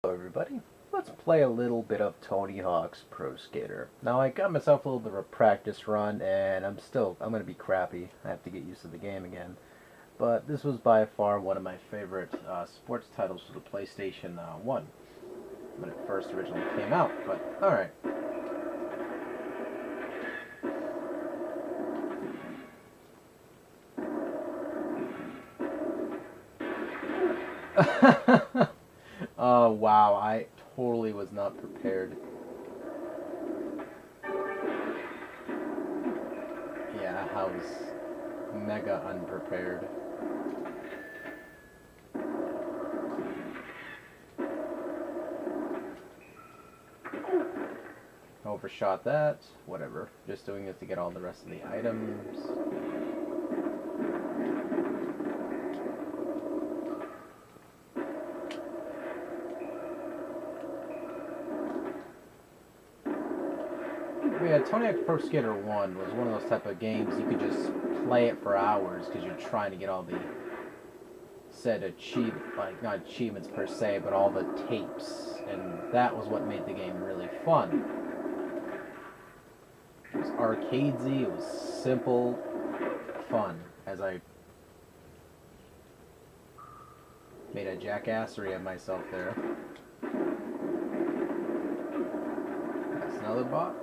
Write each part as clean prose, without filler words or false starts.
Hello everybody, let's play a little bit of Tony Hawk's Pro Skater. Now I got myself a little bit of a practice run and I'm going to be crappy. I have to get used to the game again. But this was by far one of my favorite sports titles for the PlayStation 1 when it first originally came out, but alright. Oh wow, I totally was not prepared. Yeah, I was mega unprepared. Overshot that. Whatever. Just doing this to get all the rest of the items. Yeah, Tony Hawk's Pro Skater 1 was one of those type of games you could just play it for hours because you're trying to get all the said not achievements per se, but all the tapes, and that was what made the game really fun. It was arcadesy, it was simple, fun, as I made a jackassery of myself there. That's another box.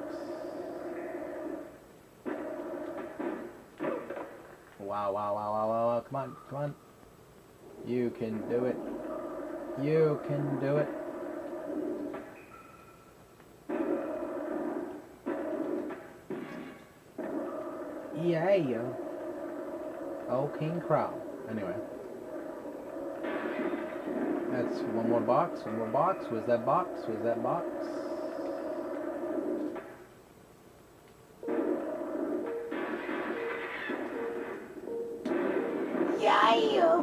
Wow, wow, wow, wow, wow, wow, come on, come on. You can do it. You can do it. Yeah. Oh, King Crow. Anyway. That's one more box, one more box. Where's that box? Where's that box? Yeah!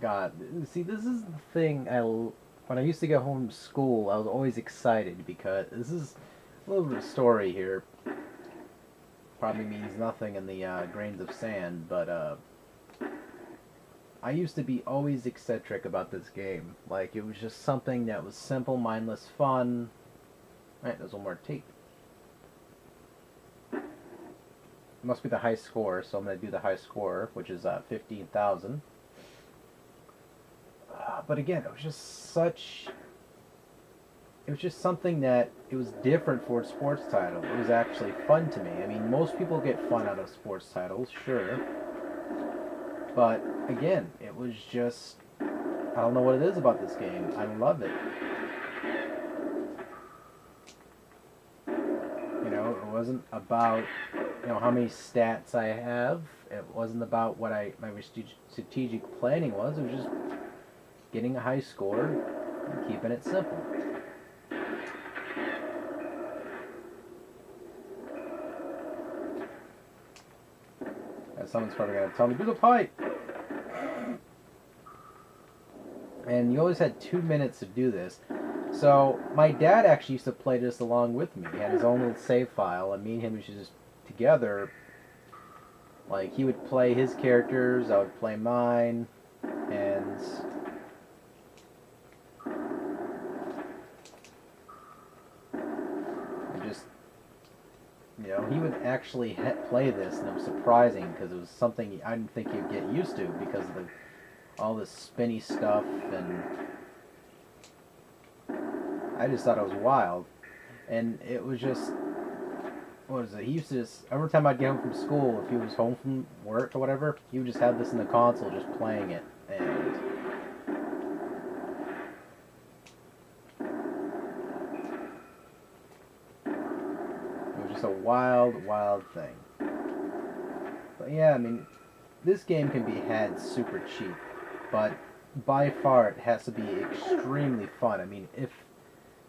God, see, this is the thing. When I used to get home from school, I was always excited because this is a little bit of story here. Probably means nothing in the grains of sand, but I used to be always eccentric about this game. Like, it was just something that was simple, mindless fun. Alright, there's one more tape. It must be the high score, so I'm going to do the high score, which is 15,000. But again, it was just something that, it was different for a sports title. It was actually fun to me. I mean, most people get fun out of sports titles, sure. But again, it was just, I don't know what it is about this game. I love it. You know, it wasn't about, how many stats I have. It wasn't about what my strategic planning was. It was just getting a high score and keeping it simple. Someone's probably going to tell me, do the pipe! And you always had 2 minutes to do this. So, my dad actually used to play this along with me. He had his own little save file, and me and him used to just together, like, he would play his characters, I would play mine, and he would actually play this, and it was surprising because it was something I didn't think you'd get used to because of all this spinny stuff, and I just thought it was wild. And it was just, what is it? He used to just, every time I'd get home from school, if he was home from work or whatever, he would just have this in the console, just playing it, and just a wild, wild thing. But yeah, I mean, this game can be had super cheap, but by far it has to be extremely fun. I mean, if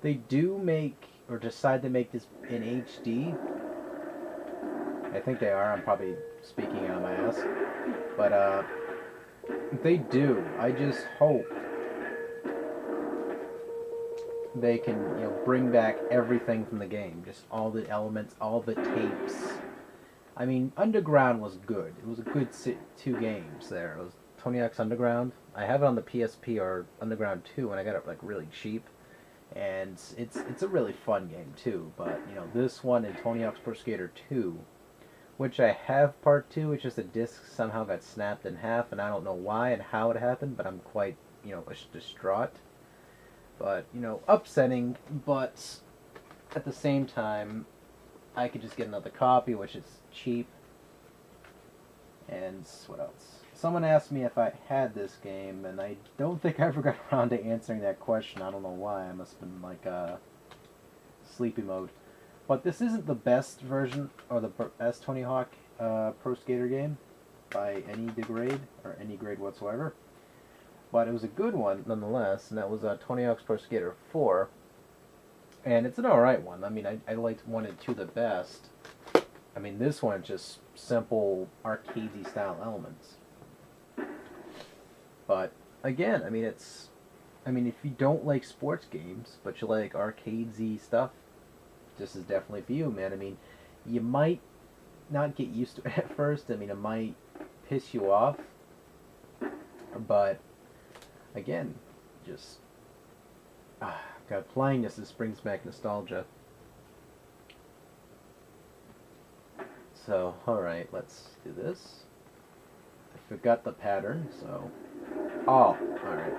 they do make, or decide to make this in HD, I think they are, I'm probably speaking out of my ass, but They do. I just hope they can, bring back everything from the game. Just all the elements, all the tapes. I mean, Underground was good. It was a good two games there. It was Tony Hawk's Underground. I have it on the PSP or Underground 2, and I got it like really cheap. And it's a really fun game too. But this one and Tony Hawk's Pro Skater 2, which I have part 2. It's just the disc somehow got snapped in half, and I don't know why and how it happened. But I'm quite distraught. But upsetting. But at the same time, I could just get another copy, which is cheap. And what else? Someone asked me if I had this game, and I don't think I ever got around to answering that question. I don't know why. I must have been like sleepy mode. But this isn't the best version or the best Tony Hawk Pro Skater game by any degrade or any grade whatsoever. But it was a good one nonetheless, and that was Tony Hawk's Pro Skater 4. And it's an alright one. I mean, I liked 1 and 2 the best. I mean, this one just simple arcadey style elements. But again, I mean, if you don't like sports games, but you like arcadey stuff, this is definitely for you, man. I mean, you might not get used to it at first. I mean, it might piss you off, but again, just God, playing this brings back nostalgia. So, alright, let's do this. I forgot the pattern, so... Oh, alright.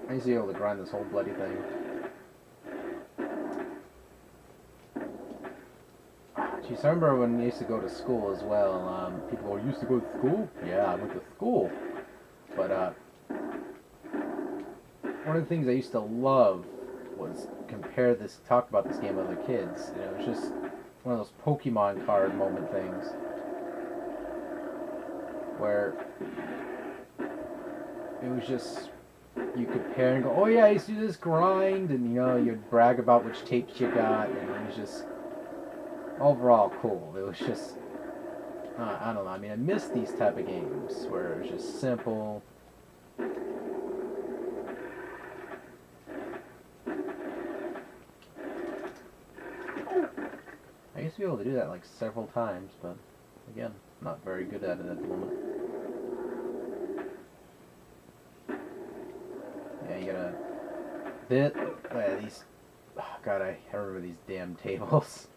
I used to be able to grind this whole bloody thing. Geez, I remember when we used to go to school as well. People go, used to go to school? Yeah, I went to school. But one of the things I used to love was talk about this game with other kids. It was just one of those Pokemon card moment things where it was just, you compare and go, oh yeah, I used to do this grind, and you'd brag about which tapes you got, and it was just overall cool. It was just, I don't know, I mean, I miss these type of games where it was just simple. I used to be able to do that like several times, but again, not very good at it at the moment. Yeah, you gotta these. Oh God, I remember these damn tables.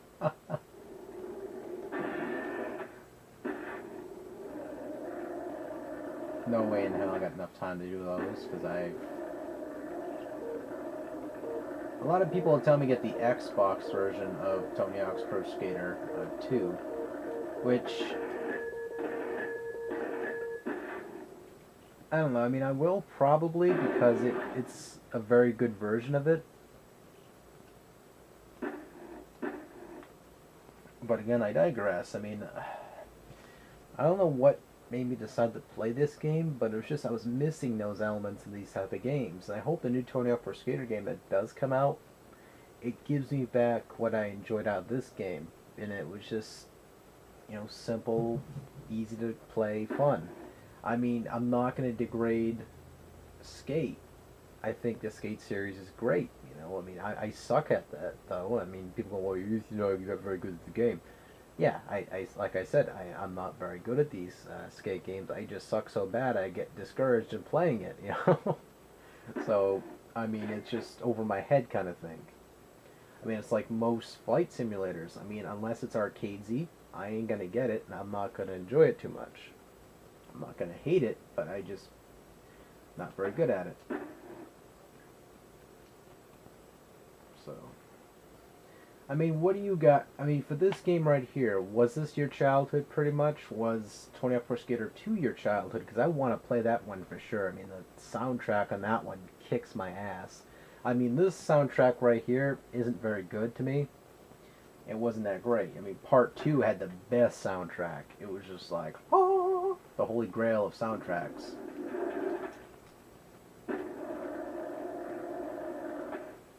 No way in hell I got enough time to do those, because a lot of people tell me get the Xbox version of Tony Hawk's Pro Skater 2, which I don't know. I mean, I will probably, because it's a very good version of it. But again, I digress. I mean, I don't know what made me decide to play this game, but it was just I was missing those elements in these type of games. And I hope the new Tony Hawk Pro Skater game that does come out, it gives me back what I enjoyed out of this game. And it was just, simple, easy to play, fun. I mean, I'm not going to degrade Skate. I think the Skate series is great. I mean, I suck at that, though. I mean, people go, well, you got very good at the game. Yeah, like I said, I'm not very good at these Skate games. I just suck so bad I get discouraged in playing it, So, I mean, it's just over my head kind of thing. I mean, it's like most flight simulators. I mean, unless it's arcadesy, I ain't going to get it, and I'm not going to enjoy it too much. I'm not going to hate it, but I just not very good at it. So, I mean, what do you got? I mean, for this game right here, was this your childhood pretty much? Was 20 Pro Skater 2 your childhood? Because I want to play that one for sure. I mean, the soundtrack on that one kicks my ass. I mean, this soundtrack right here isn't very good to me. It wasn't that great. I mean, Part 2 had the best soundtrack. It was just like, oh, the holy grail of soundtracks.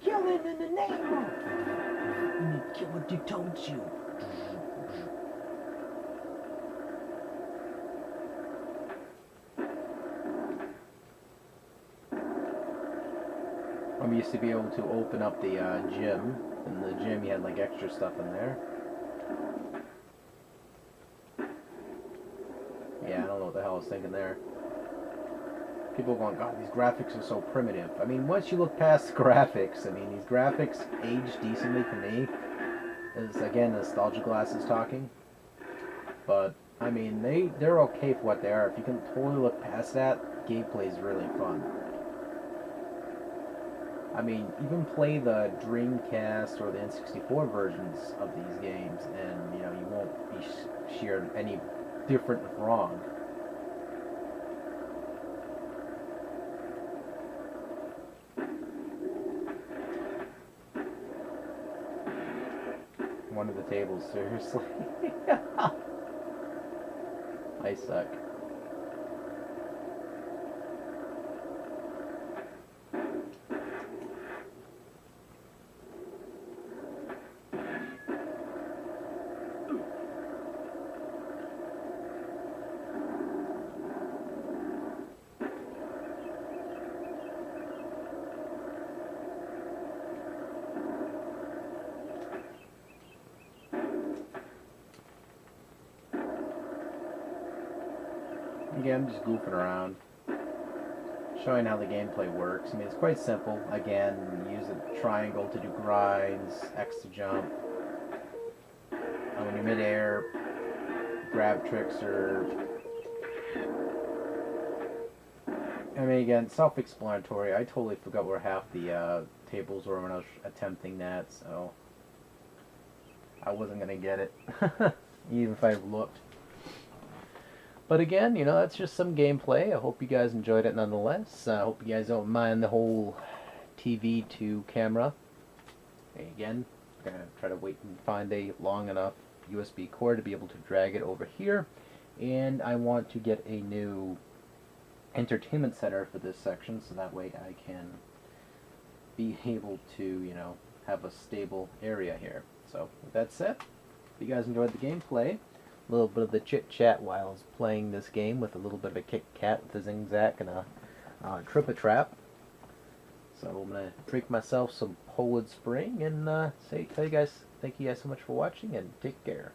Killing in the name of... You need to kill what they told you. I used to be able to open up the gym. In the gym, you had like extra stuff in there. Yeah, I don't know what the hell I was thinking there. People going, God, these graphics are so primitive. I mean, once you look past the graphics, I mean, these graphics age decently for me. It's, again, nostalgia glasses talking. But, I mean, they're okay for what they are. If you can totally look past that, gameplay is really fun. I mean, even play the Dreamcast or the N64 versions of these games, and, you know, you won't be sheared any different if wrong. One of the tables, seriously. I suck. Again, I'm just goofing around, showing how the gameplay works. I mean, it's quite simple. Again, use a triangle to do grinds, X to jump. And when you're midair, grab tricks or... I mean, again, self-explanatory. I totally forgot where half the tables were when I was attempting that, so I wasn't going to get it, even if I looked. But again, you know, that's just some gameplay. I hope you guys enjoyed it nonetheless. I hope you guys don't mind the whole TV to camera. And again, I'm going to try to wait and find a long enough USB cord to be able to drag it over here. And I want to get a new entertainment center for this section, so that way I can be able to, you know, have a stable area here. So with that said, if you guys enjoyed the gameplay, a little bit of the chit chat while I was playing this game with a little bit of a Kit Kat with a Zing Zack and a Trip-a-Trap. So I'm gonna drink myself some Poland Spring and thank you guys so much for watching, and take care.